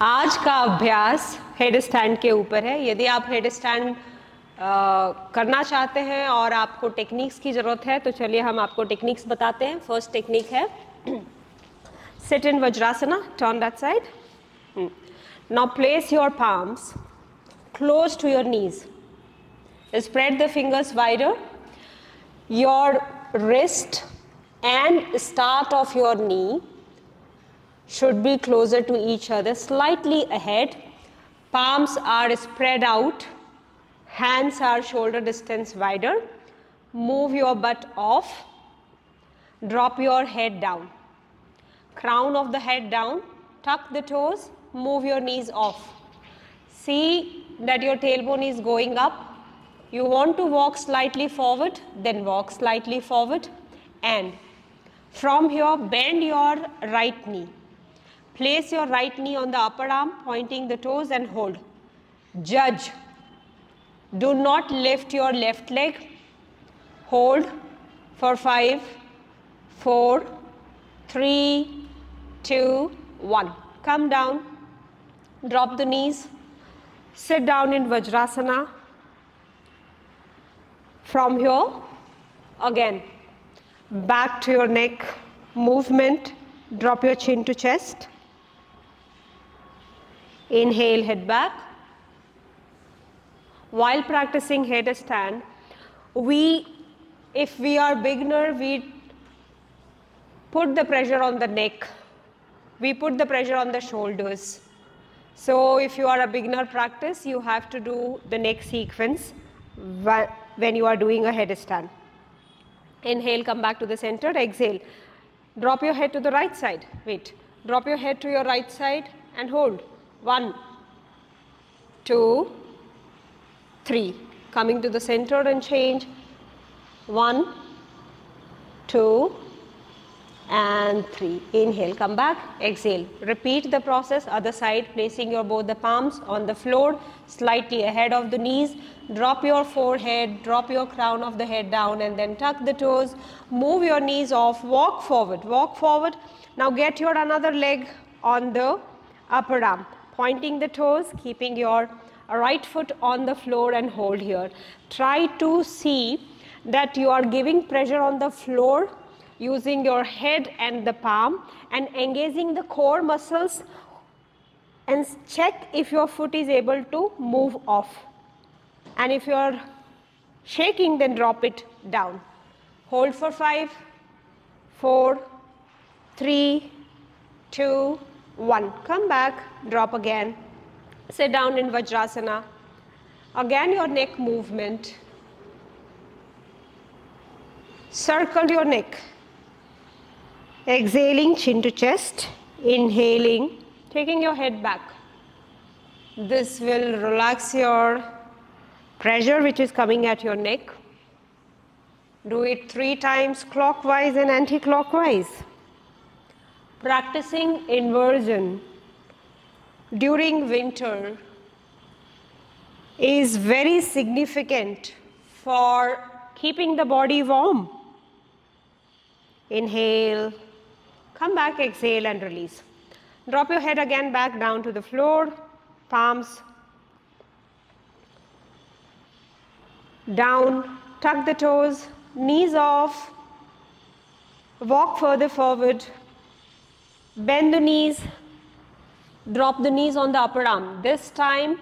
आज का अभ्यास हेड स्टैंड के ऊपर है। यदि आप हेड स्टैंड करना चाहते हैं और आपको टेक्निक्स की ज़रूरत है तो चलिए हम आपको टेक्निक्स बताते हैं। फर्स्ट टेक्निक है sit in Vajrasana, turn that side. Now place your palms close to your knees. Spread the fingers wider. Your wrist and start of your knee should be closer to each other, slightly ahead. Palms are spread out. Hands are shoulder distance wider. Move your butt off. Drop your head down. Crown of the head down. Tuck the toes. Move your knees off. See that your tailbone is going up. You want to walk slightly forward, then walk slightly forward, and from here bend your right knee. Place your right knee on the upper arm, pointing the toes, and hold. Judge. Do not lift your left leg. Hold for 5, 4, 3, 2, 1. Come down. Drop the knees. Sit down in Vajrasana. From here, again, back to your neck movement. Drop your chin to chest. Inhale, head back. While practicing headstand, if we are beginner, we put the pressure on the neck. We put the pressure on the shoulders. So if you are a beginner practice, you have to do the neck sequence when you are doing a headstand. Inhale, come back to the center. Exhale. Drop your head to the right side. Wait. Drop your head to your right side and hold. 1, 2, 3. Coming to the center and change. 1, 2, and 3. Inhale, come back, exhale. Repeat the process, other side, placing both the palms on the floor, slightly ahead of the knees. Drop your forehead, drop your crown of the head down, and then tuck the toes. Move your knees off, walk forward, walk forward. Now get your another leg on the upper arm, pointing the toes, keeping your right foot on the floor and hold here. Try to see that you are giving pressure on the floor using your head and the palm and engaging the core muscles, and check if your foot is able to move off. And if you are shaking, then drop it down. Hold for 5, 4, 3, 2, 1. Come back, drop again. Sit down in Vajrasana. Again your neck movement. Circle your neck. Exhaling, chin to chest. Inhaling, taking your head back. This will relax your pressure which is coming at your neck. Do it 3 times clockwise and anti-clockwise. Practicing inversion during winter is very significant for keeping the body warm. Inhale, come back, exhale and release. Drop your head again back down to the floor, palms down, tuck the toes, knees off, walk further forward, bend the knees, drop the knees on the upper arm. This time,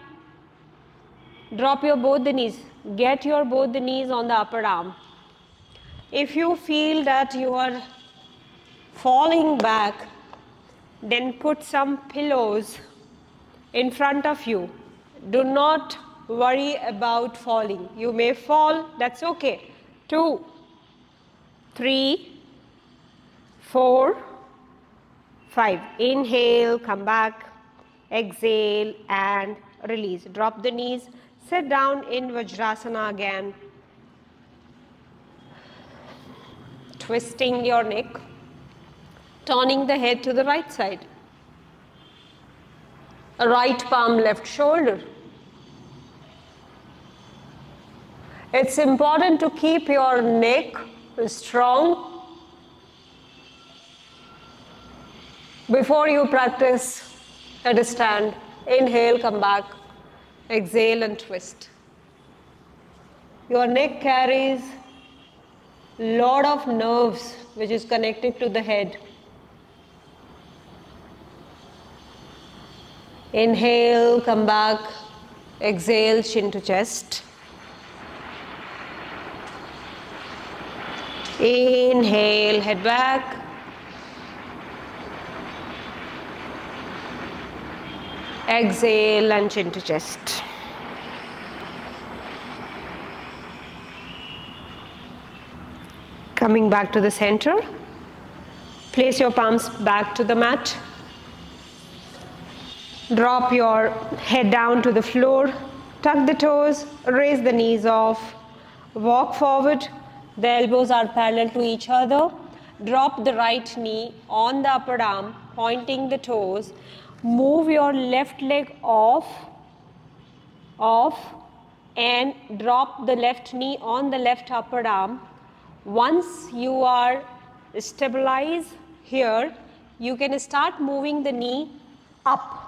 drop both the knees, get both the knees on the upper arm. If you feel that you are falling back, then put some pillows in front of you. Do not worry about falling. You may fall, that's okay. 2, 3, 4, 5. Inhale, come back, exhale and release. Drop the knees, sit down in Vajrasana again. Twisting your neck, turning the head to the right side. Right palm, left shoulder. It's important to keep your neck strong before you practice Headstand. Inhale, come back. Exhale and twist. Your neck carries lot of nerves which is connected to the head. Inhale, come back. Exhale, chin to chest. Inhale, head back. Exhale and chin to chest. Coming back to the center. Place your palms back to the mat. Drop your head down to the floor. Tuck the toes. Raise the knees off. Walk forward. The elbows are parallel to each other. Drop the right knee on the upper arm, pointing the toes. Move your left leg off, and drop the left knee on the left upper arm. Once you are stabilized here, you can start moving the knee up.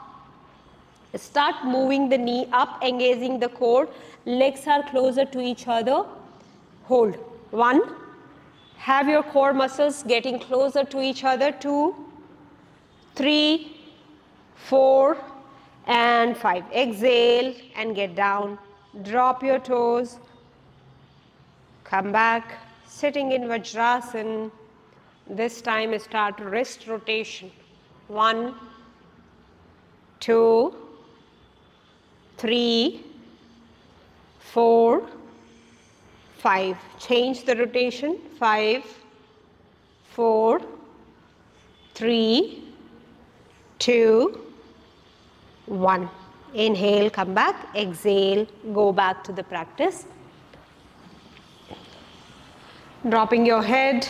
Start moving the knee up, engaging the core. Legs are closer to each other. Hold. 1. Have your core muscles getting closer to each other. 2, 3, 4, and 5. Exhale and get down. Drop your toes. Come back. Sitting in Vajrasana. This time start wrist rotation. 1, 2, 3, 4, 5. Change the rotation. 5, 4, 3, 2, 1. Inhale, come back. Exhale, go back to the practice. Dropping your head,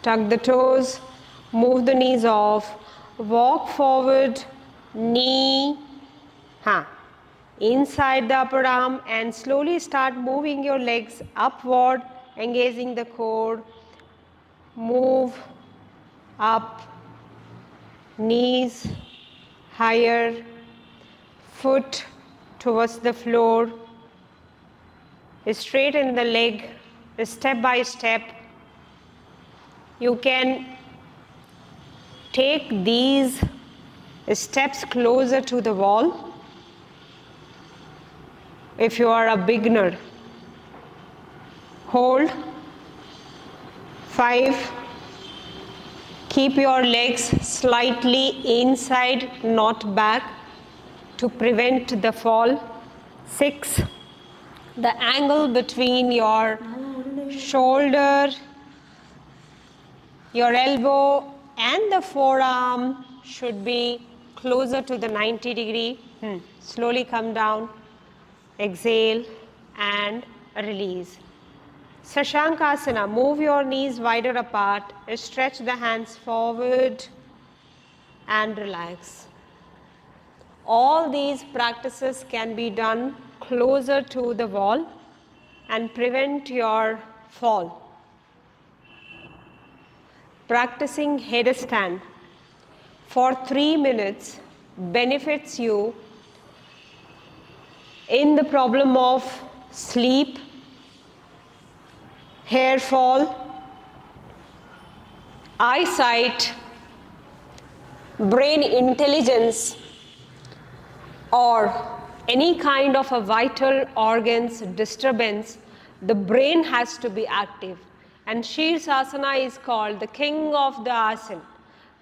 tuck the toes, move the knees off, walk forward, knee, inside the upper arm, and slowly start moving your legs upward, engaging the core. Move up, knees higher, foot towards the floor, straighten the leg step by step. You can take these steps closer to the wall. If you are a beginner, hold. 5. Keep your legs slightly inside, not back, to prevent the fall. 6. The angle between your shoulder, your elbow, and the forearm should be closer to the 90 degree. Slowly come down. Exhale and release. Sashankasana. Move your knees wider apart. Stretch the hands forward and relax. All these practices can be done closer to the wall and prevent your fall. Practicing headstand for 3 minutes benefits you in the problem of sleep, hair fall, eyesight, brain intelligence, or any kind of a vital organs disturbance. The brain has to be active, and Shirsasana is called the king of the asana.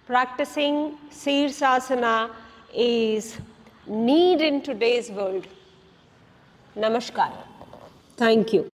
Practicing Shirsasana is need in today's world. Namaskar. Thank you.